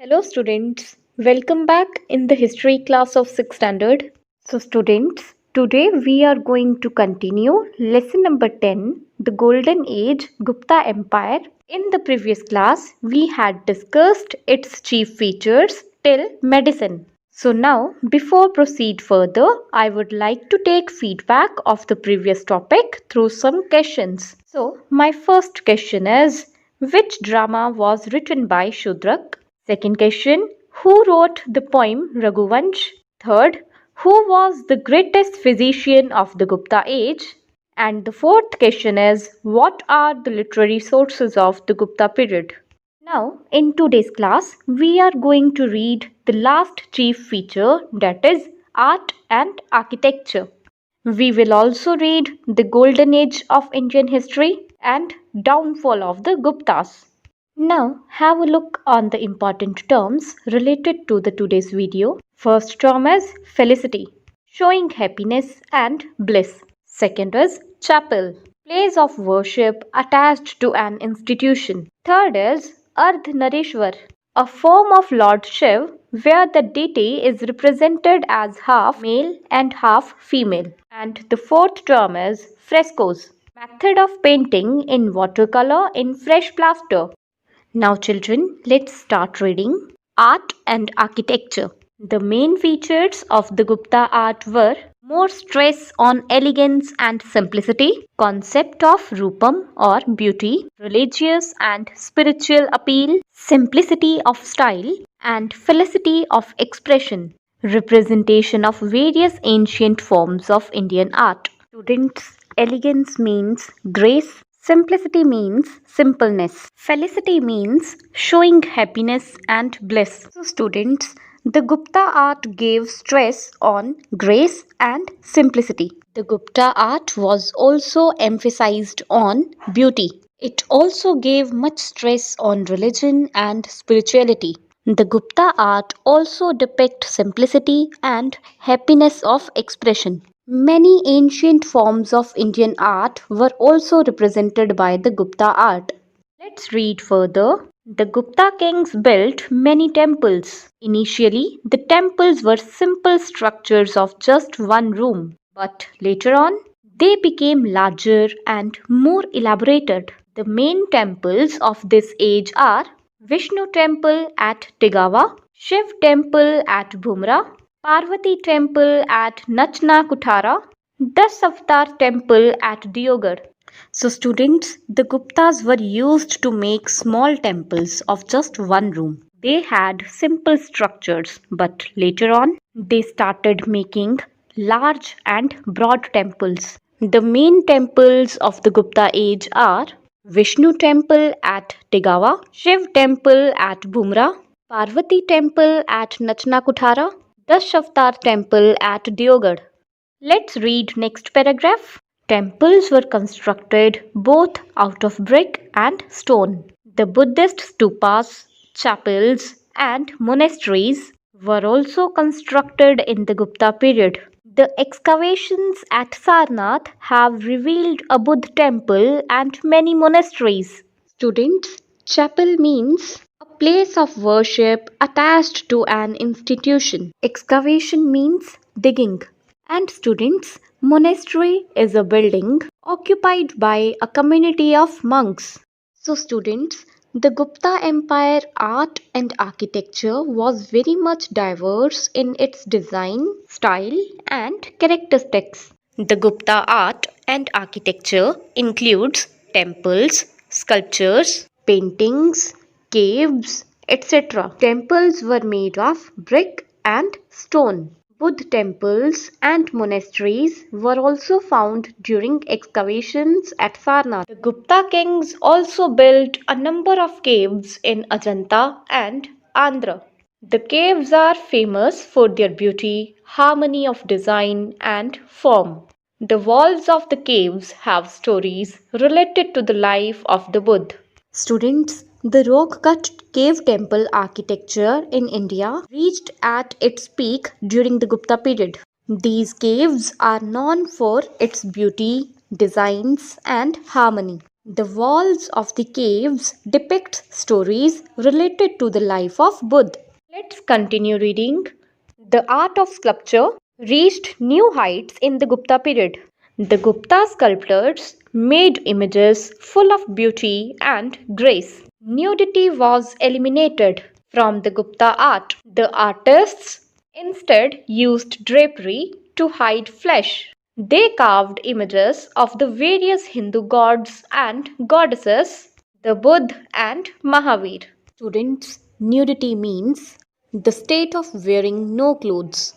Hello students, welcome back in the history class of 6th standard. So students, today we are going to continue lesson number 10, the golden age Gupta Empire. In the previous class, we had discussed its chief features till medicine. So now, before proceed further, I would like to take feedback of the previous topic through some questions. So my first question is, which drama was written by Shudrak? Second question, who wrote the poem Raghuvansh? Third, who was the greatest physician of the Gupta age? And the fourth question is, what are the literary sources of the Gupta period? Now, in today's class, we are going to read the last chief feature, that is art and architecture. We will also read the golden age of Indian history and downfall of the Guptas. Now have a look on the important terms related to the today's video. First term is felicity, showing happiness and bliss. Second is chapel, place of worship attached to an institution. Third is Ardhanarishwar, a form of Lord Shiv where the deity is represented as half male and half female. And the fourth term is frescoes, method of painting in watercolor in fresh plaster. Now children, let's start reading. Art and architecture. The main features of the Gupta art were more stress on elegance and simplicity, concept of Rupam or beauty, religious and spiritual appeal, simplicity of style, and felicity of expression, representation of various ancient forms of Indian art. Students, elegance means grace, simplicity means simpleness. Felicity means showing happiness and bliss. So students, the Gupta art gave stress on grace and simplicity. The Gupta art was also emphasized on beauty. It also gave much stress on religion and spirituality. The Gupta art also depicts simplicity and happiness of expression. Many ancient forms of Indian art were also represented by the Gupta art. Let's read further. The Gupta kings built many temples. Initially, the temples were simple structures of just one room, but later on, they became larger and more elaborated. The main temples of this age are Vishnu temple at Tigawa, Shiv temple at Bhumra, Parvati temple at Nachna Kuthara, Dasavatar temple at Diogar. So students, the Guptas were used to make small temples of just one room. They had simple structures, but later on they started making large and broad temples. The main temples of the Gupta age are Vishnu temple at Tigawa, Shiv temple at Bhumra, Parvati temple at Nachna Kuthara, Dasavatar temple at Diogar. Let's read next paragraph. Temples were constructed both out of brick and stone. The Buddhist stupas, chapels, and monasteries were also constructed in the Gupta period. The excavations at Sarnath have revealed a Buddha temple and many monasteries. Students, chapel means a place of worship attached to an institution. Excavation means digging. And students, monastery is a building occupied by a community of monks. So students, the Gupta Empire art and architecture was very much diverse in its design, style and characteristics. The Gupta art and architecture includes temples, sculptures, paintings, caves, etc. Temples were made of brick and stone. Buddha temples and monasteries were also found during excavations at Sarnath. The Gupta kings also built a number of caves in Ajanta and Andhra. The caves are famous for their beauty, harmony of design and form. The walls of the caves have stories related to the life of the Buddha. Students, the rock-cut cave temple architecture in India reached at its peak during the Gupta period. These caves are known for its beauty, designs and harmony. The walls of the caves depict stories related to the life of Buddha. Let's continue reading. The art of sculpture reached new heights in the Gupta period. The Gupta sculptors made images full of beauty and grace. Nudity was eliminated from the Gupta art. The artists instead used drapery to hide flesh. They carved images of the various Hindu gods and goddesses, the Buddha and Mahavira. Students, nudity means the state of wearing no clothes.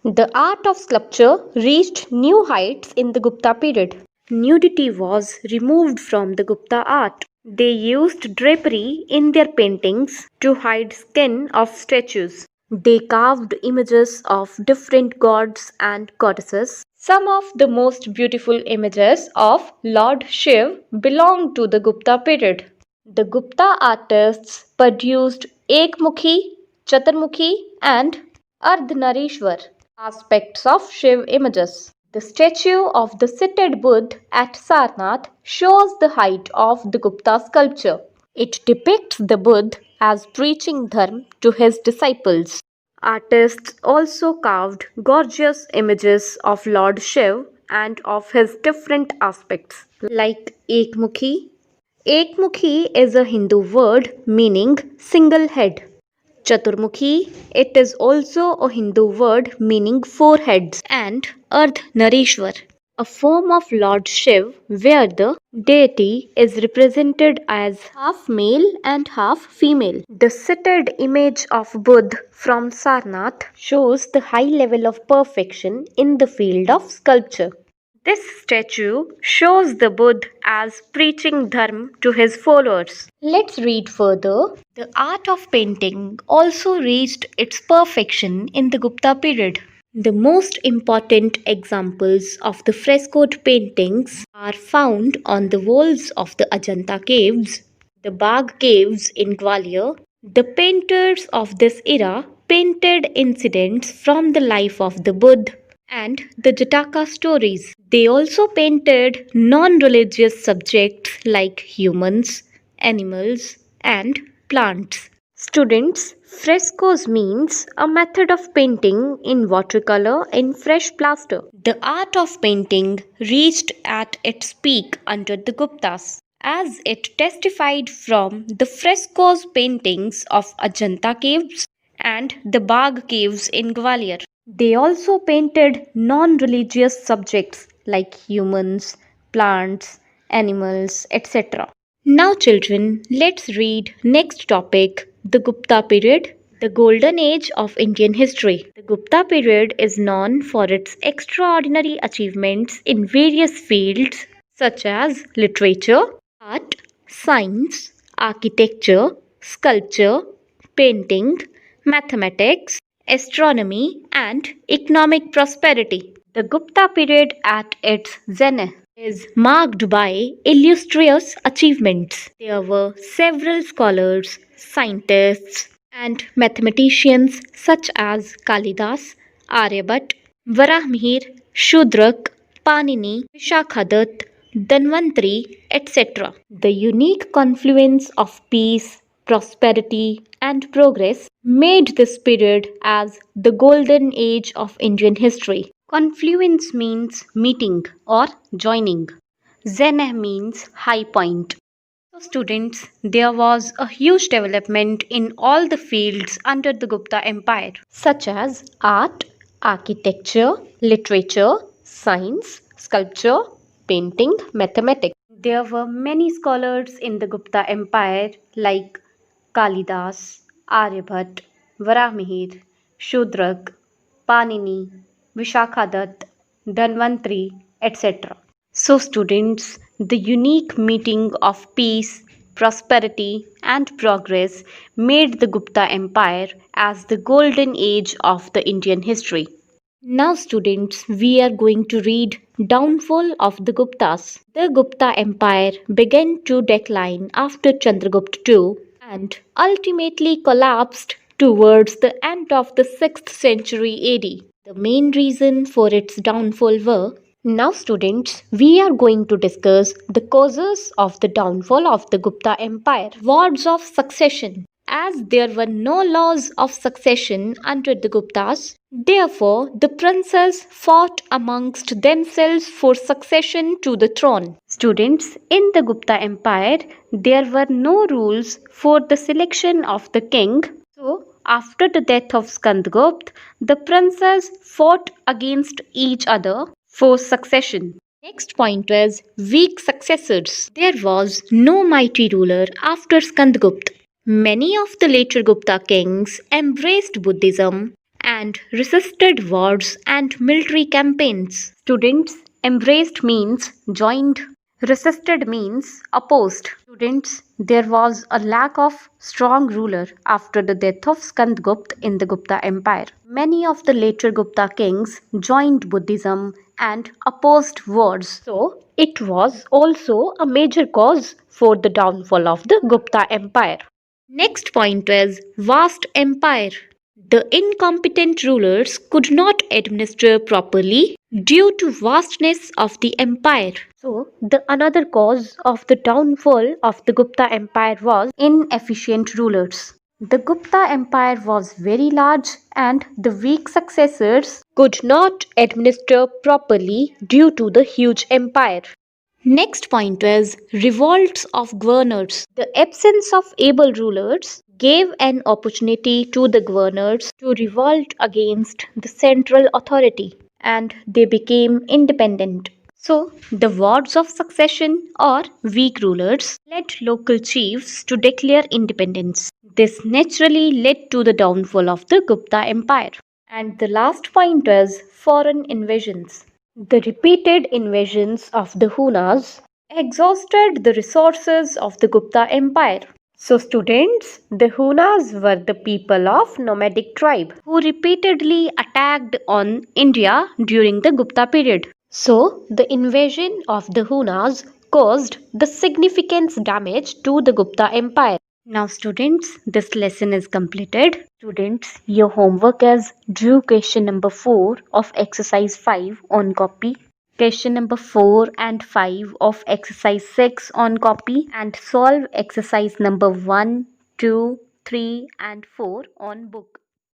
The art of sculpture reached new heights in the Gupta period. Nudity was removed from the Gupta art. They used drapery in their paintings to hide skin of statues. They carved images of different gods and goddesses. Some of the most beautiful images of Lord Shiv belong to the Gupta period. The Gupta artists produced Ekmukhi, Chaturmukhi, and Ardhanarishwar aspects of Shiv images. The statue of the seated Buddha at Sarnath shows the height of the Gupta sculpture. It depicts the Buddha as preaching dharma to his disciples. Artists also carved gorgeous images of Lord Shiv and of his different aspects, like Ekmukhi. Ekmukhi is a Hindu word meaning single head. Chaturmukhi, it is also a Hindu word meaning four heads, and Ardhanarishwar, a form of Lord Shiv where the deity is represented as half male and half female. The seated image of Buddha from Sarnath shows the high level of perfection in the field of sculpture. This statue shows the Buddha as preaching dharma to his followers. Let's read further. The art of painting also reached its perfection in the Gupta period. The most important examples of the frescoed paintings are found on the walls of the Ajanta caves, the Bagh caves in Gwalior. The painters of this era painted incidents from the life of the Buddha and the Jataka stories. They also painted non religious subjects like humans, animals, and plants. Students, frescoes means a method of painting in watercolor in fresh plaster. The art of painting reached at its peak under the Guptas, as it testified from the frescoes paintings of Ajanta caves and the Bagh caves in Gwalior. They also painted non-religious subjects like humans, plants, animals, etc. Now children, let's read next topic, the Gupta period, the golden age of Indian history. The Gupta period is known for its extraordinary achievements in various fields such as literature, art, science, architecture, sculpture, painting, mathematics, astronomy, and economic prosperity. The Gupta period at its zenith is marked by illustrious achievements. There were several scholars, scientists, and mathematicians such as Kalidas, Aryabhat, Varahmihir, Shudrak, Panini, Vishakhadat, Dhanvantari, etc. The unique confluence of peace, prosperity, and progress made this period as the golden age of Indian history. Confluence means meeting or joining. Zenith means high point. So students, there was a huge development in all the fields under the Gupta Empire, such as art, architecture, literature, science, sculpture, painting, mathematics. There were many scholars in the Gupta Empire like Kalidas, Aryabhat, Varahmihir, Shudrak, Panini, Vishakhadat, Dhanvantari, etc. So, students, the unique meeting of peace, prosperity, and progress made the Gupta Empire as the golden age of the Indian history. Now, students, we are going to read Downfall of the Guptas. The Gupta Empire began to decline after Chandragupta II and ultimately collapsed towards the end of the 6th century AD. The main reason for its downfall were Now students, we are going to discuss the causes of the downfall of the Gupta Empire. Wars of succession. As there were no laws of succession under the Guptas, therefore the princes fought amongst themselves for succession to the throne. Students, in the Gupta Empire, there were no rules for the selection of the king. So, after the death of Skandgupt, the princes fought against each other for succession. Next point is weak successors. There was no mighty ruler after Skandgupt. Many of the later Gupta kings embraced Buddhism and resisted wars and military campaigns. Students, embraced means joined, resisted means opposed. Students, there was a lack of strong ruler after the death of Skandgupt in the Gupta Empire. Many of the later Gupta kings joined Buddhism and opposed wars. So, it was also a major cause for the downfall of the Gupta Empire. Next point is vast empire. The incompetent rulers could not administer properly due to vastness of the empire. So, the another cause of the downfall of the Gupta Empire was inefficient rulers. The Gupta Empire was very large and the weak successors could not administer properly due to the huge empire. Next point is revolts of governors. The absence of able rulers gave an opportunity to the governors to revolt against the central authority and they became independent. So, the wars of succession or weak rulers led local chiefs to declare independence. This naturally led to the downfall of the Gupta Empire. And the last point is foreign invasions. The repeated invasions of the Hunas exhausted the resources of the Gupta Empire. So students, the Hunas were the people of nomadic tribe who repeatedly attacked on India during the Gupta period. So the invasion of the Hunas caused the significant damage to the Gupta Empire. Now students, this lesson is completed. Students, your homework is do question number 4 of exercise 5 on copy, question number 4 and 5 of exercise 6 on copy, and solve exercise number 1, 2, 3 and 4 on book.